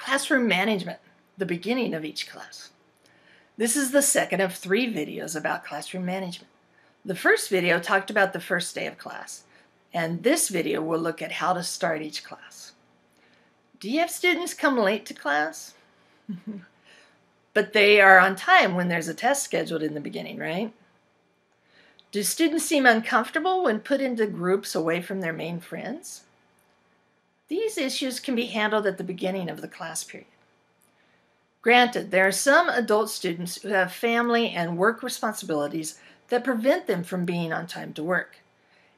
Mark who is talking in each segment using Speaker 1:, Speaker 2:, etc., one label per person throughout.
Speaker 1: Classroom management, the beginning of each class. This is the second of 3 videos about classroom management. The first video talked about the first day of class, and this video will look at how to start each class. Do you have students come late to class? But they are on time when there's a test scheduled in the beginning, right? Do students seem uncomfortable when put into groups away from their main friends? These issues can be handled at the beginning of the class period. Granted, there are some adult students who have family and work responsibilities that prevent them from being on time to work.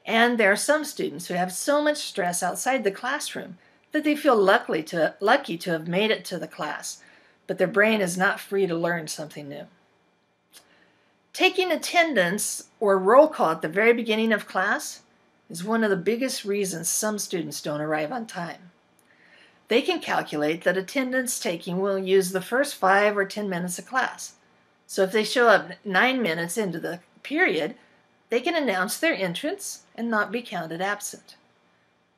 Speaker 1: And there are some students who have so much stress outside the classroom that they feel lucky to have made it to the class, but their brain is not free to learn something new. Taking attendance or roll call at the very beginning of class is one of the biggest reasons some students don't arrive on time. They can calculate that attendance taking will use the first 5 or 10 minutes of class. So if they show up 9 minutes into the period, they can announce their entrance and not be counted absent.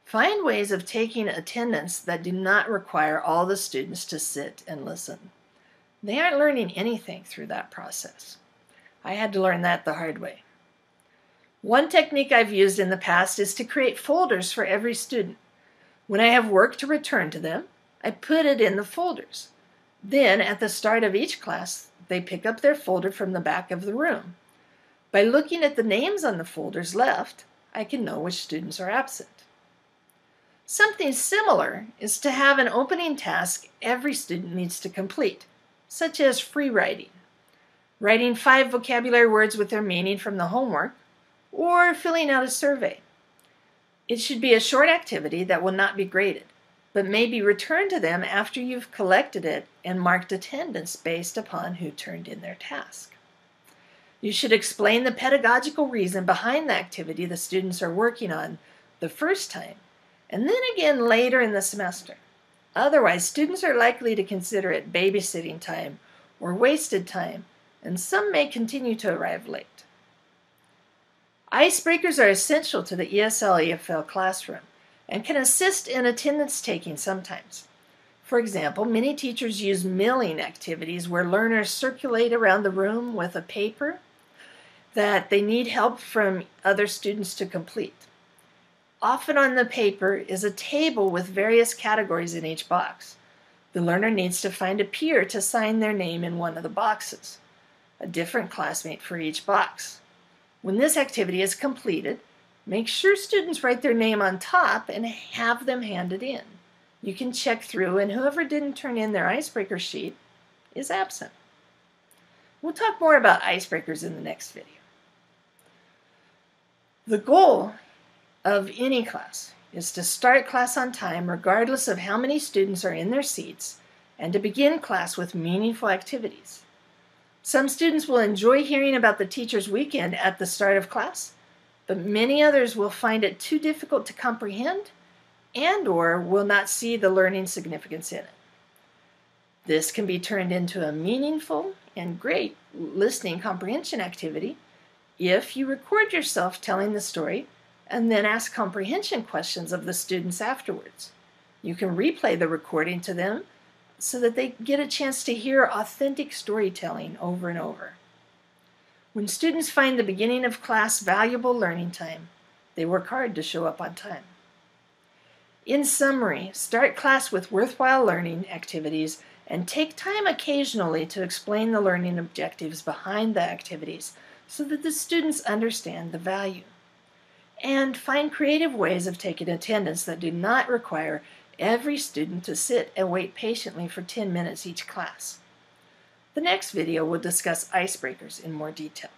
Speaker 1: Find ways of taking attendance that do not require all the students to sit and listen. They aren't learning anything through that process. I had to learn that the hard way. One technique I've used in the past is to create folders for every student. When I have work to return to them, I put it in the folders. Then, at the start of each class, they pick up their folder from the back of the room. By looking at the names on the folders left, I can know which students are absent. Something similar is to have an opening task every student needs to complete, such as free writing. Writing 5 vocabulary words with their meaning from the homework, or filling out a survey. It should be a short activity that will not be graded, but may be returned to them after you've collected it and marked attendance based upon who turned in their task. You should explain the pedagogical reason behind the activity the students are working on the first time, and then again later in the semester. Otherwise, students are likely to consider it babysitting time or wasted time, and some may continue to arrive late. Icebreakers are essential to the ESL/EFL classroom and can assist in attendance taking sometimes. For example, many teachers use milling activities where learners circulate around the room with a paper that they need help from other students to complete. Often on the paper is a table with various categories in each box. The learner needs to find a peer to sign their name in one of the boxes, a different classmate for each box. When this activity is completed, make sure students write their name on top and have them handed in. You can check through, and whoever didn't turn in their icebreaker sheet is absent. We'll talk more about icebreakers in the next video. The goal of any class is to start class on time regardless of how many students are in their seats, and to begin class with meaningful activities. Some students will enjoy hearing about the teacher's weekend at the start of class, but many others will find it too difficult to comprehend and/or will not see the learning significance in it. This can be turned into a meaningful and great listening comprehension activity if you record yourself telling the story and then ask comprehension questions of the students afterwards. You can replay the recording to them so that they get a chance to hear authentic storytelling over and over. When students find the beginning of class valuable learning time, they work hard to show up on time. In summary, start class with worthwhile learning activities and take time occasionally to explain the learning objectives behind the activities so that the students understand the value. And find creative ways of taking attendance that do not require every student to sit and wait patiently for 10 minutes each class. The next video will discuss icebreakers in more detail.